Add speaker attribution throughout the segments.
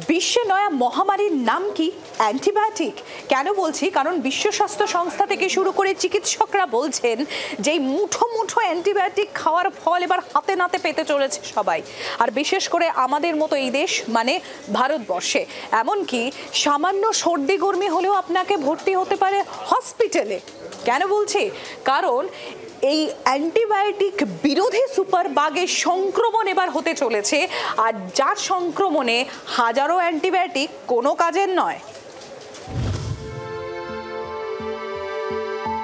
Speaker 1: বিশ্বে নয়া মহামারীর নাম কি? অ্যান্টিবায়োটিক। কেন বলছি? কারণ বিশ্ব স্বাস্থ্য সংস্থা থেকে শুরু করে চিকিৎসকরা বলছেন যে মুঠো মুঠো অ্যান্টিবায়োটিক খাওয়ার ফল এবার হাতে নাতে পেতে চলেছে সবাই, আর বিশেষ করে আমাদের মতো এই দেশ মানে ভারতবর্ষে। এমনকি সামান্য সর্দি গরমি হলেও আপনাকে ভর্তি হতে পারে হসপিটালে। কেন বলছি? কারণ এই অ্যান্টিবায়োটিক বিরোধী সুপার বাগের সংক্রমণ এবার হতে চলেছে, আর যার সংক্রমণে হাজারো অ্যান্টিবায়োটিক কোনো কাজের নয়।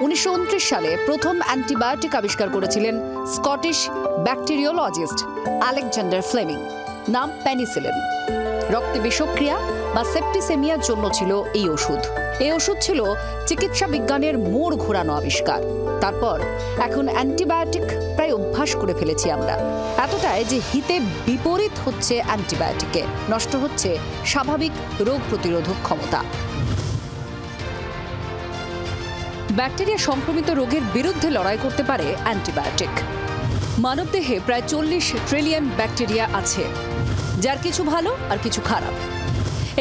Speaker 2: 1929 সালে প্রথম অ্যান্টিবায়োটিক আবিষ্কার করেছিলেন স্কটিশ ব্যাকটেরিওলজিস্ট আলেকজান্ডার ফ্লেমিং। নাম পেনিসিলিন। রক্তে বিষক্রিয়া বা সেপ্টিসেমিয়ার জন্য ছিল এই ওষুধ। এই ওষুধ ছিল চিকিৎসা বিজ্ঞানের মোড় ঘোরানো আবিষ্কার। তারপর এখন অ্যান্টিবায়োটিক প্রায় অভ্যাস করে ফেলেছি আমরা, এতটাই যে হিতে বিপরীত হচ্ছে অ্যান্টিবায়োটিকে, নষ্ট হচ্ছে স্বাভাবিক রোগ প্রতিরোধক ক্ষমতা। ব্যাকটেরিয়া সংক্রমিত রোগের বিরুদ্ধে লড়াই করতে পারে অ্যান্টিবায়োটিক। মানবদেহে প্রায় 40 ট্রিলিয়ন ব্যাকটেরিয়া আছে, যার কিছু ভালো আর কিছু খারাপ।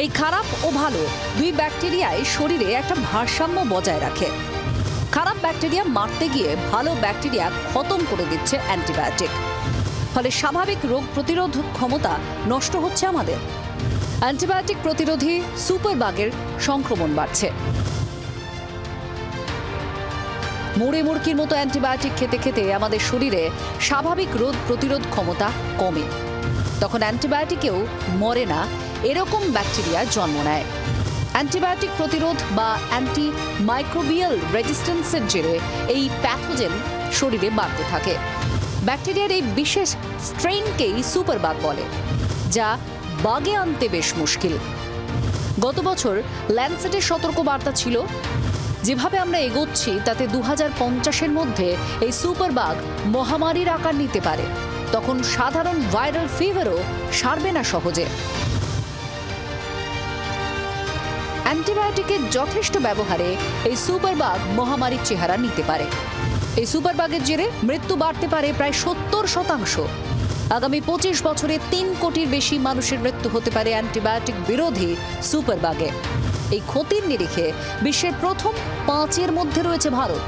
Speaker 2: এই খারাপ ও ভালো দুই ব্যাকটেরিয়ায় শরীরে একটা ভারসাম্য বজায় রাখে। খারাপ ব্যাকটেরিয়া মারতে গিয়ে ভালো ব্যাকটেরিয়া খতম করে দিচ্ছে অ্যান্টিবায়োটিক। ফলে স্বাভাবিক রোগ প্রতিরোধক ক্ষমতা নষ্ট হচ্ছে আমাদের। অ্যান্টিবায়োটিক প্রতিরোধী সুপারবাগের সংক্রমণ বাড়ছে। মোড়ে মুরগির মতো অ্যান্টিবায়োটিক খেতে খেতে আমাদের শরীরে স্বাভাবিক রোগ প্রতিরোধ ক্ষমতা কমে। তখন অ্যান্টিবায়োটিকেও মরে না এরকম ব্যাকটেরিয়া জন্ম নেয়। অ্যান্টিবায়োটিক প্রতিরোধ বা অ্যান্টি মাইক্রোবিয়াল রেজিস্ট্যান্সের জেরে এই প্যাথোজেন শরীরে বাড়তে থাকে। ব্যাকটেরিয়ার এই বিশেষ স্ট্রেইনকেই সুপারবাগ বলে, যা বাগে আনতে বেশ মুশকিল। গত বছর ল্যান্সেটের সতর্কবার্তা ছিল, যেভাবে আমরা এগোচ্ছি তাতে 2050-এর মধ্যে এই সুপারবাগ মহামারীর আকার নিতে পারে। তখন সাধারণ ভাইরাল ফিভারও সারবে না সহজে। অ্যান্টিবায়োটিকের যথেষ্ট ব্যবহারে এই সুপারবাগ মহামারীর চেহারা নিতে পারে। এই সুপারবাগের জেরে মৃত্যু বাড়তে পারে প্রায় 70%। আগামী 25 বছরে 3 কোটির বেশি মানুষের মৃত্যু হতে পারে অ্যান্টিবায়োটিক বিরোধী সুপারবাগে। এই ক্ষতির নিরিখে বিশ্বের প্রথম 5-এর মধ্যে রয়েছে ভারত।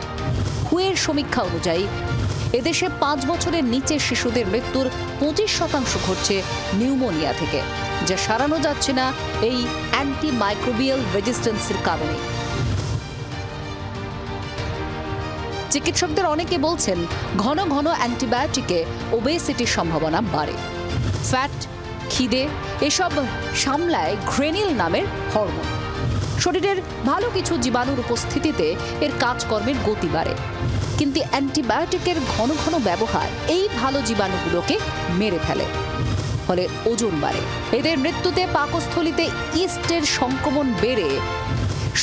Speaker 2: হুয়ের সমীক্ষা অনুযায়ী এদেশে 5 বছরের নিচে শিশুদের মৃত্যুর 25% ঘটছে নিউমোনিয়া থেকে, যা সারানো যাচ্ছে না এই অ্যান্টি মাইক্রোবিয়াল রেজিস্ট্যান্সের কারণে। চিকিৎসকদের অনেকে বলছেন ঘন ঘন অ্যান্টিবায়োটিকে ওবেসিটির সম্ভাবনা বাড়ে। ফ্যাট, খিদে এসব সামলায় গ্রেনিল নামের হরমোন। শরীরের ভালো কিছু জীবাণুর উপস্থিতিতে এর কাজকর্মের গতি বাড়ে, কিন্তু অ্যান্টিবায়োটিকের ঘন ঘন ব্যবহার এই ভালো জীবাণুগুলোকে মেরে ফেলে। ফলে ওজন বাড়ে। এদের মৃত্যুতে পাকস্থলীতে ইস্টের সংক্রমণ বেড়ে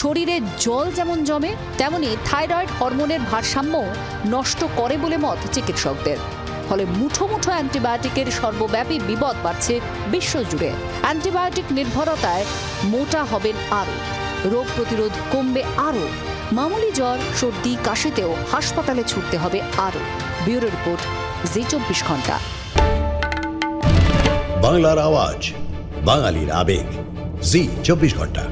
Speaker 2: শরীরে জল যেমন জমে, তেমনি থাইরয়েড হরমোনের ভারসাম্য নষ্ট করে বলে মত চিকিৎসকদের। ফলে মুঠো মুঠো অ্যান্টিবায়োটিকের সর্বব্যাপী বিপদ বাড়ছে বিশ্বজুড়ে। অ্যান্টিবায়োটিক নির্ভরতায় মোটা হবেন আরও, রোগ প্রতিরোধ কমবে আরও, মামুলি জ্বর, সর্দি, কাশিতেও হাসপাতালে ছুটতে হবে আরও। ব্যুরো রিপোর্ট, জি 24 ঘন্টা।
Speaker 3: বাংলার আওয়াজ, বাঙালির আবেগ, জি 24 ঘন্টা।